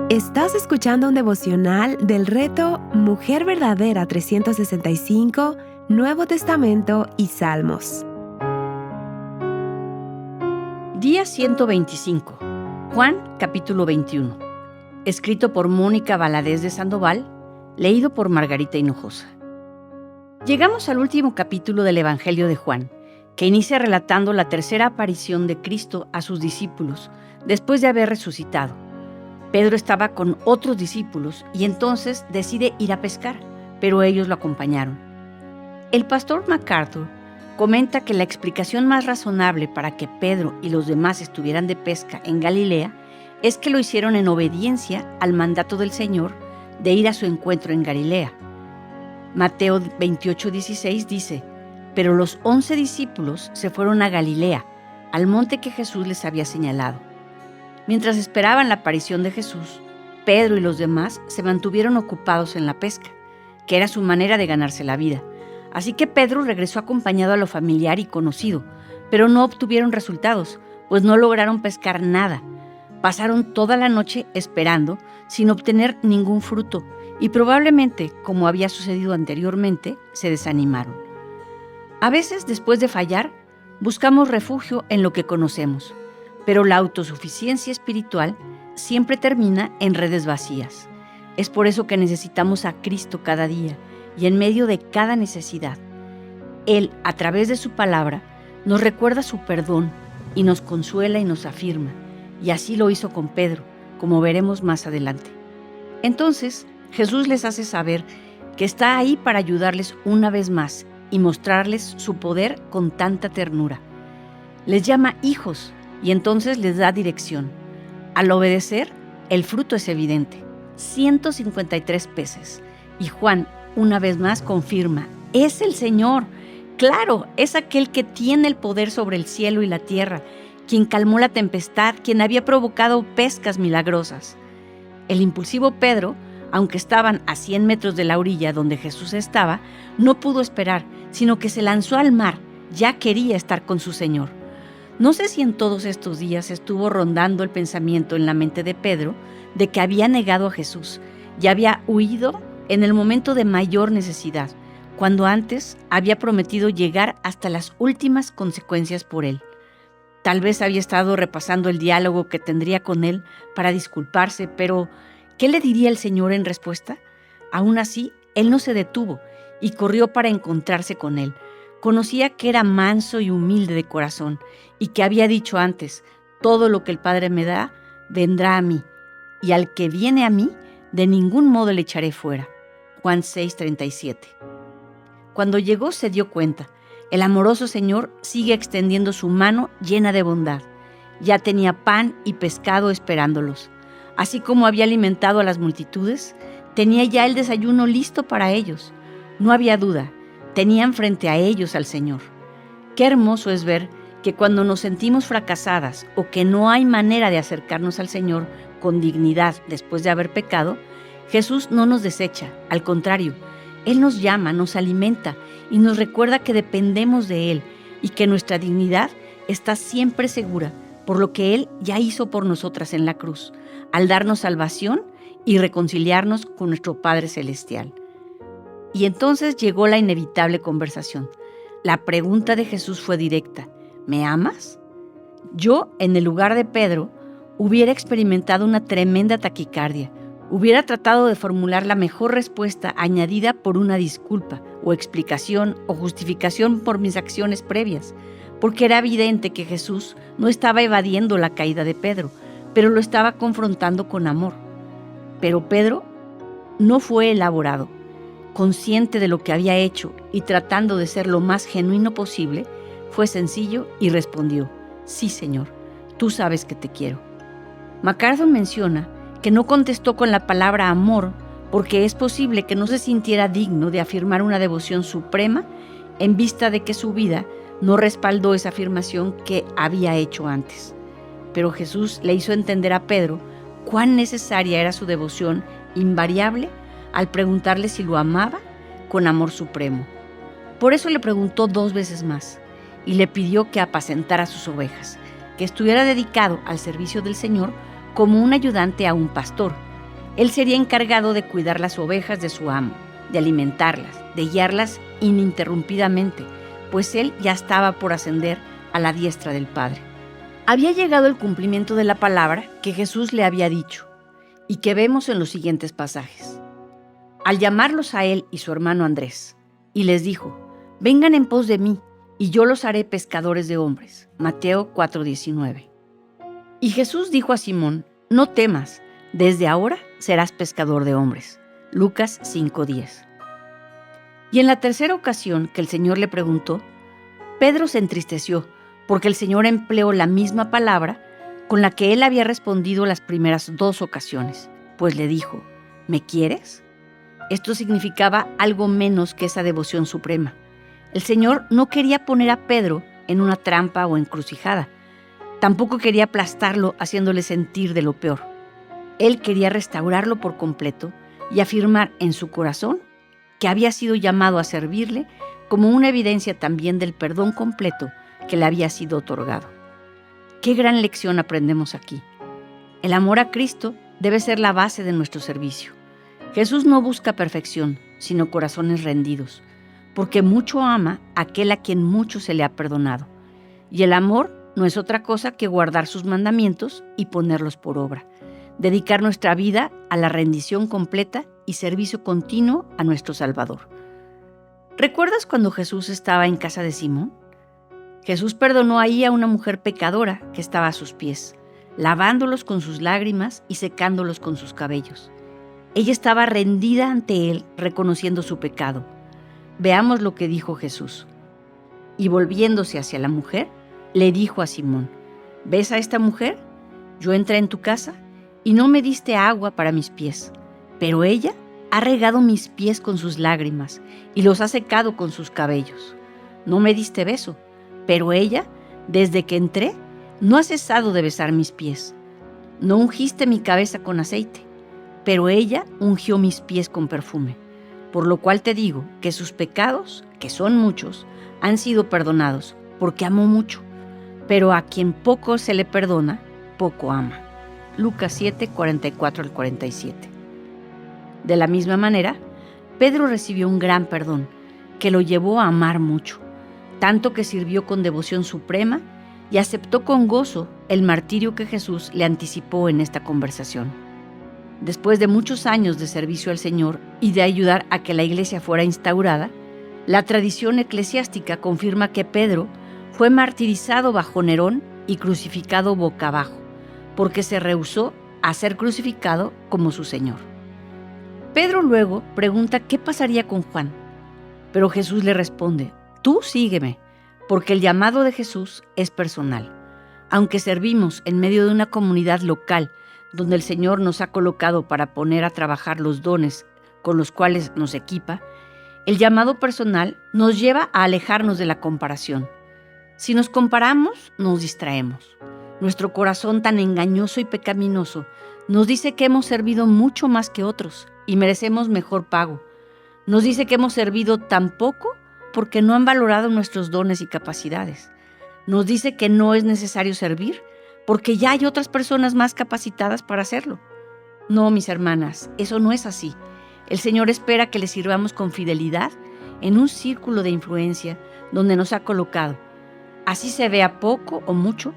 Estás escuchando un devocional del reto Mujer Verdadera 365, Nuevo Testamento y Salmos. Día 125, Juan capítulo 21. Escrito por Mónica Valadez de Sandoval, leído por Margarita Hinojosa. Llegamos al último capítulo del Evangelio de Juan, que inicia relatando la tercera aparición de Cristo a sus discípulos después de haber resucitado. Pedro estaba con otros discípulos y entonces decide ir a pescar, pero ellos lo acompañaron. El pastor MacArthur comenta que la explicación más razonable para que Pedro y los demás estuvieran de pesca en Galilea es que lo hicieron en obediencia al mandato del Señor de ir a su encuentro en Galilea. Mateo 28:16 dice: pero los 11 discípulos se fueron a Galilea, al monte que Jesús les había señalado. Mientras esperaban la aparición de Jesús, Pedro y los demás se mantuvieron ocupados en la pesca, que era su manera de ganarse la vida. Así que Pedro regresó acompañado a lo familiar y conocido, pero no obtuvieron resultados, pues no lograron pescar nada. Pasaron toda la noche esperando, sin obtener ningún fruto, y probablemente, como había sucedido anteriormente, se desanimaron. A veces, después de fallar, buscamos refugio en lo que conocemos, pero la autosuficiencia espiritual siempre termina en redes vacías. Es por eso que necesitamos a Cristo cada día y en medio de cada necesidad. Él, a través de su palabra, nos recuerda su perdón y nos consuela y nos afirma. Y así lo hizo con Pedro, como veremos más adelante. Entonces, Jesús les hace saber que está ahí para ayudarles una vez más y mostrarles su poder con tanta ternura. Les llama hijos y entonces les da dirección. Al obedecer, el fruto es evidente: 153 peces. Y Juan, una vez más, confirma: es el Señor. Claro, es aquel que tiene el poder sobre el cielo y la tierra, quien calmó la tempestad, quien había provocado pescas milagrosas. El impulsivo Pedro, aunque estaban a 100 metros de la orilla donde Jesús estaba, no pudo esperar, sino que se lanzó al mar. Ya quería estar con su Señor. No sé si en todos estos días estuvo rondando el pensamiento en la mente de Pedro de que había negado a Jesús y había huido en el momento de mayor necesidad, cuando antes había prometido llegar hasta las últimas consecuencias por él. Tal vez había estado repasando el diálogo que tendría con él para disculparse, pero ¿qué le diría el Señor en respuesta? Aún así, él no se detuvo y corrió para encontrarse con él. Conocía que era manso y humilde de corazón y que había dicho antes: todo lo que el Padre me da, vendrá a mí, y al que viene a mí, de ningún modo le echaré fuera. Juan 6:37. Cuando llegó se dio cuenta: el amoroso Señor sigue extendiendo su mano llena de bondad. Ya tenía pan y pescado esperándolos. Así como había alimentado a las multitudes, tenía ya el desayuno listo para ellos. No había duda, tenían frente a ellos al Señor. Qué hermoso es ver que cuando nos sentimos fracasadas o que no hay manera de acercarnos al Señor con dignidad después de haber pecado, Jesús no nos desecha, al contrario, Él nos llama, nos alimenta y nos recuerda que dependemos de Él y que nuestra dignidad está siempre segura por lo que Él ya hizo por nosotras en la cruz, al darnos salvación y reconciliarnos con nuestro Padre Celestial. Y entonces llegó la inevitable conversación. La pregunta de Jesús fue directa: ¿me amas? Yo, en el lugar de Pedro, hubiera experimentado una tremenda taquicardia. Hubiera tratado de formular la mejor respuesta añadida por una disculpa, o explicación, o justificación por mis acciones previas, porque era evidente que Jesús no estaba evadiendo la caída de Pedro, pero lo estaba confrontando con amor. Pero Pedro no fue elaborado. Consciente de lo que había hecho y tratando de ser lo más genuino posible, fue sencillo y respondió: sí, Señor, tú sabes que te quiero. MacArthur menciona que no contestó con la palabra amor porque es posible que no se sintiera digno de afirmar una devoción suprema en vista de que su vida no respaldó esa afirmación que había hecho antes. Pero Jesús le hizo entender a Pedro cuán necesaria era su devoción invariable al preguntarle si lo amaba con amor supremo. Por eso le preguntó 2 veces más y le pidió que apacentara sus ovejas, que estuviera dedicado al servicio del Señor como un ayudante a un pastor, Él sería encargado de cuidar las ovejas de su amo, de alimentarlas, de guiarlas ininterrumpidamente, pues él ya estaba por ascender a la diestra del Padre. Había llegado el cumplimiento de la palabra que Jesús le había dicho y que vemos en los siguientes pasajes. Al llamarlos a él y su hermano Andrés, y les dijo: vengan en pos de mí, y yo los haré pescadores de hombres. Mateo 4:19. Y Jesús dijo a Simón: no temas, desde ahora serás pescador de hombres. Lucas 5:10. Y en la tercera ocasión que el Señor le preguntó, Pedro se entristeció, porque el Señor empleó la misma palabra con la que él había respondido las primeras 2 ocasiones, pues le dijo: ¿me quieres? Esto significaba algo menos que esa devoción suprema. El Señor no quería poner a Pedro en una trampa o encrucijada. Tampoco quería aplastarlo haciéndole sentir de lo peor. Él quería restaurarlo por completo y afirmar en su corazón que había sido llamado a servirle como una evidencia también del perdón completo que le había sido otorgado. Qué gran lección aprendemos aquí. El amor a Cristo debe ser la base de nuestro servicio. Jesús no busca perfección, sino corazones rendidos, porque mucho ama aquel a quien mucho se le ha perdonado. Y el amor no es otra cosa que guardar sus mandamientos y ponerlos por obra, dedicar nuestra vida a la rendición completa y servicio continuo a nuestro Salvador. ¿Recuerdas cuando Jesús estaba en casa de Simón? Jesús perdonó ahí a una mujer pecadora que estaba a sus pies, lavándolos con sus lágrimas y secándolos con sus cabellos. Ella estaba rendida ante él, reconociendo su pecado. Veamos lo que dijo Jesús. Y volviéndose hacia la mujer, le dijo a Simón: ¿ves a esta mujer? Yo entré en tu casa y no me diste agua para mis pies, pero ella ha regado mis pies con sus lágrimas y los ha secado con sus cabellos. No me diste beso, pero ella, desde que entré, no ha cesado de besar mis pies. No ungiste mi cabeza con aceite, pero ella ungió mis pies con perfume. Por lo cual te digo que sus pecados, que son muchos, han sido perdonados, porque amó mucho. Pero a quien poco se le perdona, poco ama. Lucas 7, 44-47. De la misma manera, Pedro recibió un gran perdón, que lo llevó a amar mucho, tanto que sirvió con devoción suprema y aceptó con gozo el martirio que Jesús le anticipó en esta conversación. Después de muchos años de servicio al Señor y de ayudar a que la iglesia fuera instaurada, la tradición eclesiástica confirma que Pedro fue martirizado bajo Nerón y crucificado boca abajo, porque se rehusó a ser crucificado como su Señor. Pedro luego pregunta qué pasaría con Juan, pero Jesús le responde: tú sígueme, porque el llamado de Jesús es personal. Aunque servimos en medio de una comunidad local donde el Señor nos ha colocado para poner a trabajar los dones con los cuales nos equipa, el llamado personal nos lleva a alejarnos de la comparación. Si nos comparamos, nos distraemos. Nuestro corazón tan engañoso y pecaminoso nos dice que hemos servido mucho más que otros y merecemos mejor pago. Nos dice que hemos servido tan poco porque no han valorado nuestros dones y capacidades. Nos dice que no es necesario servir porque ya hay otras personas más capacitadas para hacerlo. No, mis hermanas, eso no es así. El Señor espera que le sirvamos con fidelidad en un círculo de influencia donde nos ha colocado. Así se vea poco o mucho,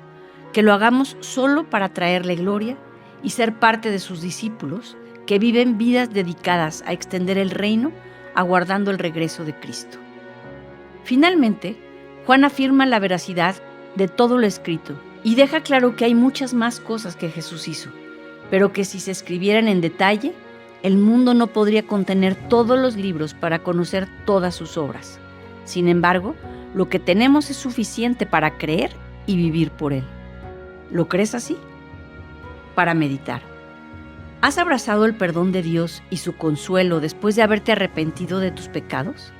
que lo hagamos solo para traerle gloria y ser parte de sus discípulos que viven vidas dedicadas a extender el reino, aguardando el regreso de Cristo. Finalmente, Juan afirma la veracidad de todo lo escrito y deja claro que hay muchas más cosas que Jesús hizo, pero que si se escribieran en detalle, el mundo no podría contener todos los libros para conocer todas sus obras. Sin embargo, lo que tenemos es suficiente para creer y vivir por él. ¿Lo crees así? Para meditar. ¿Has abrazado el perdón de Dios y su consuelo después de haberte arrepentido de tus pecados?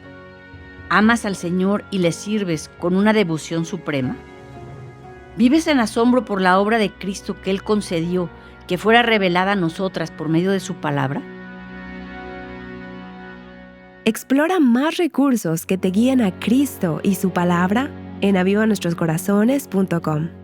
¿Amas al Señor y le sirves con una devoción suprema? ¿Vives en asombro por la obra de Cristo que Él concedió que fuera revelada a nosotras por medio de su palabra? Explora más recursos que te guíen a Cristo y su palabra en avivanuestroscorazones.com.